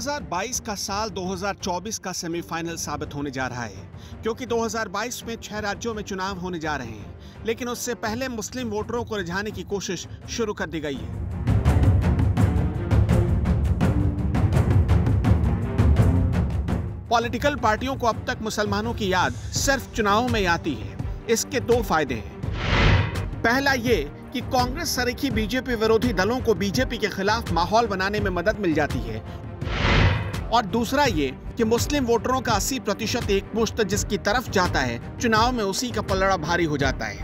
2022 का साल 2024 का सेमीफाइनल साबित होने जा रहा है, क्योंकि 2022 में 6 राज्यों में चुनाव होने जा रहे हैं, लेकिन उससे पहले मुस्लिम वोटरों को रिझाने की कोशिश शुरू कर दी गई है। पॉलिटिकल पार्टियों को अब तक मुसलमानों की याद सिर्फ चुनावों में आती है। इसके 2 फायदे हैं। पहला ये कि कांग्रेस सरीखी बीजेपी विरोधी दलों को बीजेपी के खिलाफ माहौल बनाने में मदद मिल जाती है, और दूसरा ये कि मुस्लिम वोटरों का 80% एकमुश्त जिसकी तरफ जाता है, चुनाव में उसी का पलड़ा भारी हो जाता है।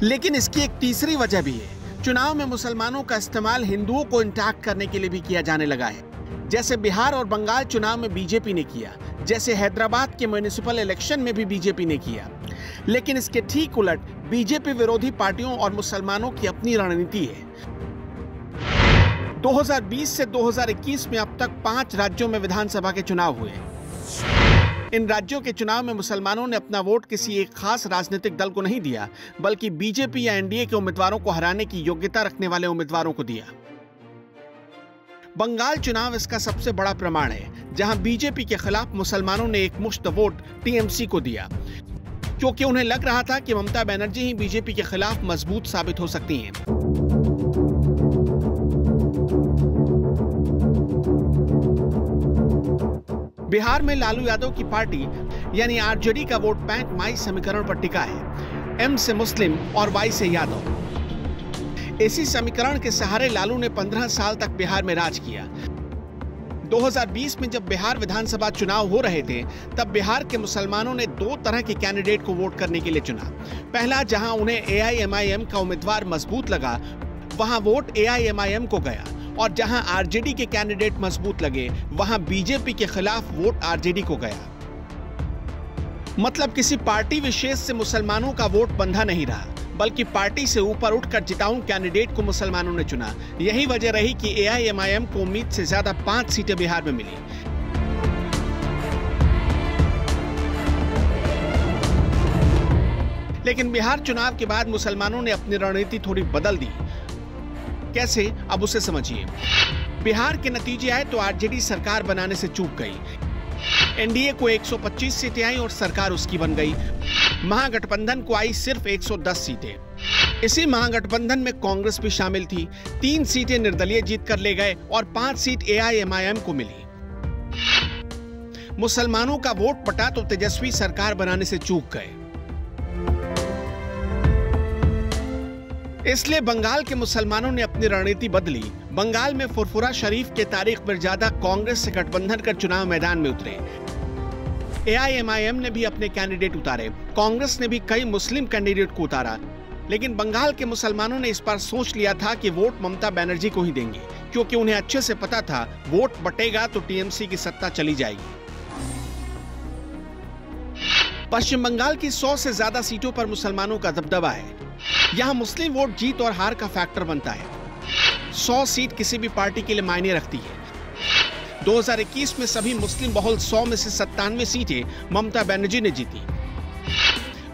लेकिन इसकी एक तीसरी वजह भी है। चुनाव में मुसलमानों का इस्तेमाल हिंदुओं को इंटैक्ट करने के लिए भी किया जाने लगा है, जैसे बिहार और बंगाल चुनाव में बीजेपी ने किया, जैसे हैदराबाद के म्युनिसिपल इलेक्शन में भी बीजेपी ने किया। लेकिन इसके ठीक उलट बीजेपी विरोधी पार्टियों और मुसलमानों की अपनी रणनीति है। 2020 से 2021 में अब तक 5 राज्यों में विधानसभा के चुनाव हुए। इन राज्यों के चुनाव में मुसलमानों ने अपना वोट किसी एक खास राजनीतिक दल को नहीं दिया, बल्कि बीजेपी या एनडीए के उम्मीदवारों को हराने की योग्यता रखने वाले उम्मीदवारों को दिया। बंगाल चुनाव इसका सबसे बड़ा प्रमाण है, जहां बीजेपी के खिलाफ मुसलमानों ने एक मुश्त वोट टीएमसी को दिया, क्योंकि उन्हें लग रहा था कि ममता बनर्जी ही बीजेपी के खिलाफ मजबूत साबित हो सकती हैं। बिहार में लालू यादव की पार्टी यानी आरजेडी का वोट बैंक माई समीकरण पर टिका है, एम से मुस्लिम और वाई से यादव। इसी समीकरण के सहारे लालू ने 15 साल तक बिहार में राज किया। 2020 में जब बिहार विधानसभा चुनाव हो रहे थे, तब बिहार के मुसलमानों ने 2 तरह के कैंडिडेट को वोट करने के लिए चुना। पहला, जहां उन्हें एआईएमआईएम का उम्मीदवार मजबूत लगा, वहां वोट एआईएमआईएम को गया, और जहां आरजेडी के कैंडिडेट मजबूत लगे, वहां बीजेपी के खिलाफ वोट आरजेडी को गया। मतलब किसी पार्टी विशेष से मुसलमानों का वोट बंधा नहीं रहा, बल्कि पार्टी से ऊपर उठकर जिताऊ कैंडिडेट को मुसलमानों ने चुना। यही वजह रही कि एआईएमआईएम को उम्मीद से ज्यादा 5 सीटें बिहार में मिली। लेकिन बिहार चुनाव के बाद मुसलमानों ने अपनी रणनीति थोड़ी बदल दी। कैसे, अब उसे समझिए। बिहार के नतीजे आए तो आरजेडी सरकार बनाने से चूक गई। एनडीए को 125 सीटें आई और सरकार उसकी बन गई। महागठबंधन को आई सिर्फ 110 सीटें। इसी महागठबंधन में कांग्रेस भी शामिल थी। 3 सीटें निर्दलीय जीत कर ले गए और 5 सीट एआईएमआईएम को मिली। मुसलमानों का वोट पटा तो तेजस्वी सरकार बनाने से चूक गए। इसलिए बंगाल के मुसलमानों ने अपनी रणनीति बदली। बंगाल में फुरफुरा शरीफ के तारिक मिर्जादा कांग्रेस से गठबंधन कर चुनाव मैदान में उतरे। एआईएमआईएम ने भी अपने कैंडिडेट उतारे, कांग्रेस ने भी कई मुस्लिम कैंडिडेट को उतारा। लेकिन बंगाल के मुसलमानों ने इस बार सोच लिया था कि वोट ममता बनर्जी को ही देंगे, क्योंकि उन्हें अच्छे से पता था वोट बटेगा तो टीएमसी की सत्ता चली जाएगी। पश्चिम बंगाल की 100 से ज्यादा सीटों पर मुसलमानों का दबदबा है। यहाँ मुस्लिम वोट जीत और हार का फैक्टर बनता है। 100 सीट किसी भी पार्टी के लिए मायने रखती है। 2021 में सभी मुस्लिम बहुल 100 में से 97 सीटें ममता बनर्जी ने जीती।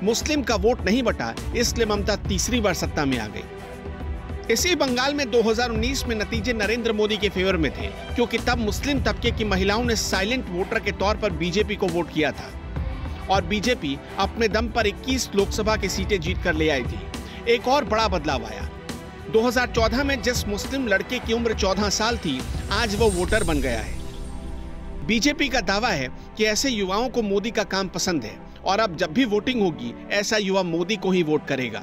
मुस्लिम का वोट नहीं बटा, इसलिए ममता तीसरी बार सत्ता में आ गई। इसी बंगाल में 2019 में नतीजे नरेंद्र मोदी के फेवर में थे, क्योंकि तब मुस्लिम तबके की महिलाओं ने साइलेंट वोटर के तौर पर बीजेपी को वोट किया था, और बीजेपी अपने दम पर 21 लोकसभा की सीटें जीत कर ले आई थी। एक और बड़ा बदलाव आया। 2014 में जिस मुस्लिम लड़के की उम्र 14 साल थी, आज वो वोटर बन गया है। बीजेपी का दावा है कि ऐसे युवाओं को मोदी का काम पसंद है, और अब जब भी वोटिंग होगी, ऐसा युवा मोदी को ही वोट करेगा।